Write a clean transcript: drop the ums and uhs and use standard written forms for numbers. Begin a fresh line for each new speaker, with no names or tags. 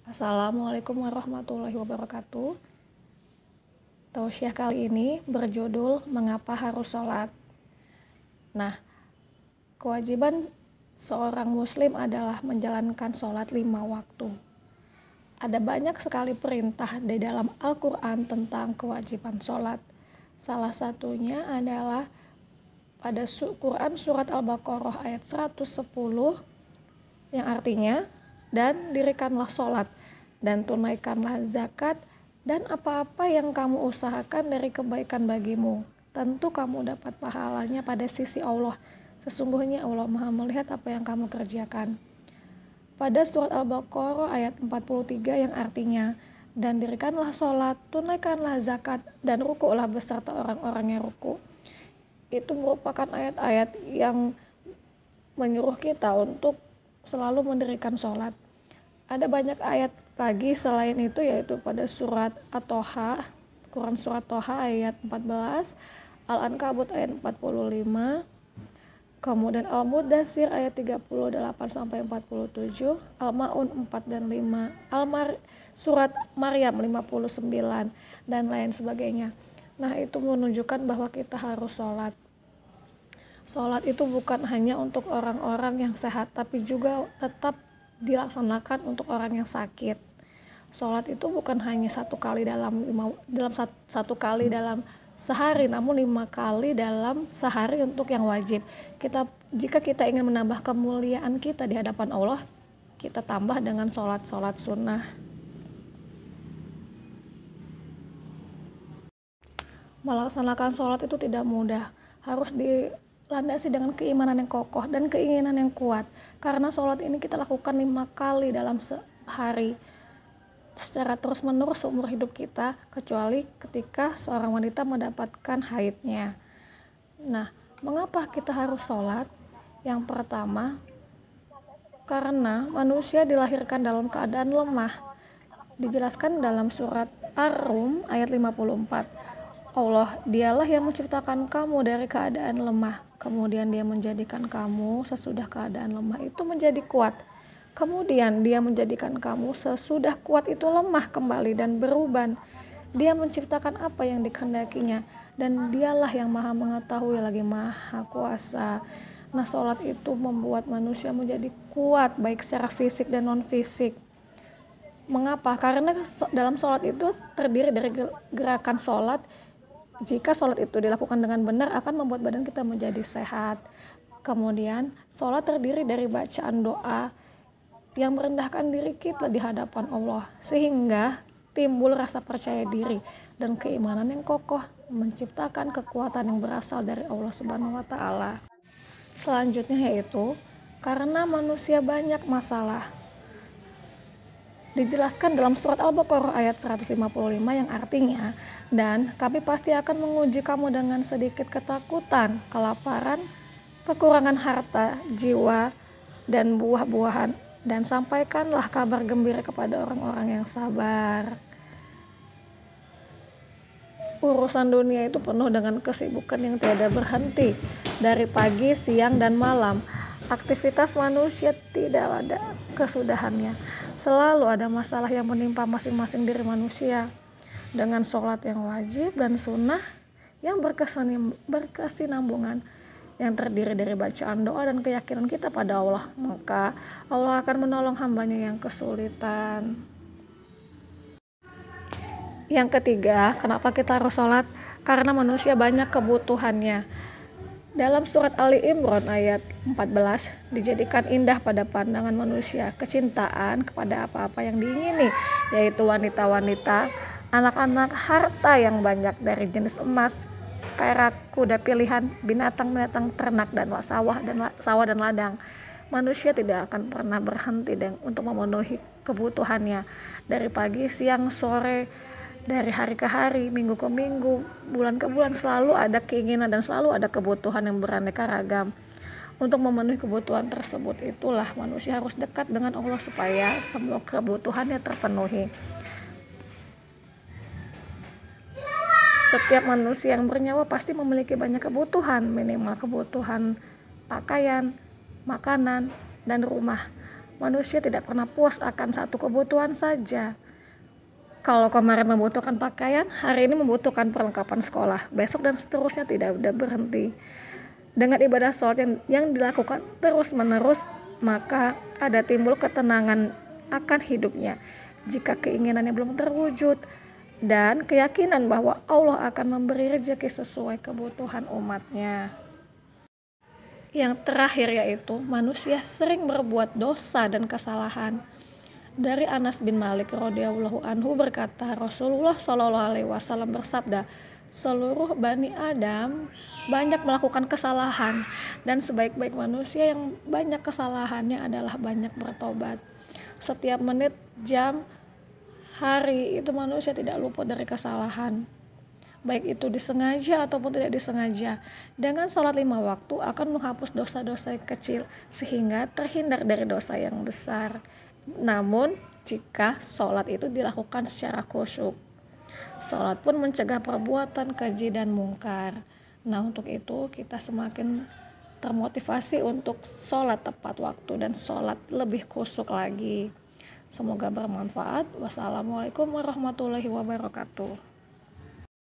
Assalamualaikum warahmatullahi wabarakatuh. Tausiah kali ini berjudul Mengapa Harus Sholat. Nah, kewajiban seorang muslim adalah menjalankan sholat 5 waktu. Ada banyak sekali perintah di dalam Al-Quran tentang kewajiban sholat. Salah satunya adalah pada Quran surat Al-Baqarah ayat 110 yang artinya, dan dirikanlah sholat dan tunaikanlah zakat dan apa-apa yang kamu usahakan dari kebaikan bagimu. Tentu kamu dapat pahalanya pada sisi Allah. Sesungguhnya Allah Maha melihat apa yang kamu kerjakan. Pada surat Al-Baqarah ayat 43 yang artinya, dan dirikanlah sholat, tunaikanlah zakat, dan rukuklah beserta orang-orang yang ruku. Itu merupakan ayat-ayat yang menyuruh kita untuk selalu mendirikan sholat. Ada banyak ayat lagi selain itu, yaitu pada surat At-Toha, Quran surat Toha ayat 14, Al-Ankabut ayat 45, kemudian Al-Mudaththir ayat 38-47, Al-Ma'un 4 dan 5, surat Maryam 59, dan lain sebagainya. Nah, itu menunjukkan bahwa kita harus sholat. Sholat itu bukan hanya untuk orang-orang yang sehat, tapi juga tetap dilaksanakan untuk orang yang sakit. Sholat itu bukan hanya satu kali dalam sehari, namun 5 kali dalam sehari untuk yang wajib. Jika kita ingin menambah kemuliaan kita di hadapan Allah, kita tambah dengan sholat sunnah. Melaksanakan sholat itu tidak mudah, harus dilandasi dengan keimanan yang kokoh dan keinginan yang kuat, karena sholat ini kita lakukan 5 kali dalam sehari secara terus menerus seumur hidup kita, kecuali ketika seorang wanita mendapatkan haidnya. Nah, mengapa kita harus sholat? Yang pertama, karena manusia dilahirkan dalam keadaan lemah. Dijelaskan dalam surat Ar-Rum ayat 54, Allah, dialah yang menciptakan kamu dari keadaan lemah, kemudian dia menjadikan kamu sesudah keadaan lemah itu menjadi kuat. Kemudian dia menjadikan kamu sesudah kuat itu lemah kembali dan beruban. Dia menciptakan apa yang dikehendakinya, dan dialah yang maha mengetahui lagi maha kuasa. Nah, sholat itu membuat manusia menjadi kuat baik secara fisik dan non fisik. Mengapa? Karena dalam sholat itu terdiri dari gerakan sholat. Jika sholat itu dilakukan dengan benar akan membuat badan kita menjadi sehat. Kemudian sholat terdiri dari bacaan doa yang merendahkan diri kita di hadapan Allah, sehingga timbul rasa percaya diri dan keimanan yang kokoh, menciptakan kekuatan yang berasal dari Allah Subhanahu wa Ta'ala. Selanjutnya yaitu karena manusia banyak masalah. Dijelaskan dalam surat Al-Baqarah ayat 155 yang artinya, dan kami pasti akan menguji kamu dengan sedikit ketakutan, kelaparan, kekurangan harta, jiwa, dan buah-buahan, dan sampaikanlah kabar gembira kepada orang-orang yang sabar. Urusan dunia itu penuh dengan kesibukan yang tiada berhenti, dari pagi, siang, dan malam. Aktivitas manusia tidak ada kesudahannya. Selalu ada masalah yang menimpa masing-masing diri manusia. Dengan sholat yang wajib dan sunnah yang berkesinambungan, yang terdiri dari bacaan doa dan keyakinan kita pada Allah, maka Allah akan menolong hambanya yang kesulitan. Yang ketiga, kenapa kita harus sholat? Karena manusia banyak kebutuhannya. Dalam surat Ali Imran ayat 14, dijadikan indah pada pandangan manusia kecintaan kepada apa-apa yang diingini, yaitu wanita-wanita, anak-anak, harta yang banyak dari jenis emas, perak, kuda pilihan, binatang-binatang ternak, dan sawah dan ladang. Manusia tidak akan pernah berhenti untuk memenuhi kebutuhannya dari pagi, siang, sore, dari hari ke hari, minggu ke minggu, bulan ke bulan. Selalu ada keinginan dan selalu ada kebutuhan yang beraneka ragam. Untuk memenuhi kebutuhan tersebut, itulah manusia harus dekat dengan Allah supaya semua kebutuhannya terpenuhi. Setiap manusia yang bernyawa pasti memiliki banyak kebutuhan, minimal kebutuhan pakaian, makanan, dan rumah. Manusia tidak pernah puas akan satu kebutuhan saja. Kalau kemarin membutuhkan pakaian, hari ini membutuhkan perlengkapan sekolah, besok dan seterusnya tidak ada berhenti. Dengan ibadah sholat yang dilakukan terus-menerus, maka ada timbul ketenangan akan hidupnya. Jika keinginannya belum terwujud, dan keyakinan bahwa Allah akan memberi rezeki sesuai kebutuhan umatnya. Yang terakhir yaitu manusia sering berbuat dosa dan kesalahan. Dari Anas bin Malik radhiyallahu anhu berkata, Rasulullah shallallahu alaihi wasallam bersabda, seluruh Bani Adam banyak melakukan kesalahan, dan sebaik-baik manusia yang banyak kesalahannya adalah banyak bertobat. Setiap menit, jam, hari itu manusia tidak luput dari kesalahan, baik itu disengaja ataupun tidak disengaja. Dengan sholat 5 waktu akan menghapus dosa-dosa yang kecil sehingga terhindar dari dosa yang besar. Namun jika sholat itu dilakukan secara khusyuk, sholat pun mencegah perbuatan keji dan mungkar. Nah, untuk itu kita semakin termotivasi untuk sholat tepat waktu dan sholat lebih khusyuk lagi. Semoga bermanfaat. Wassalamualaikum warahmatullahi wabarakatuh.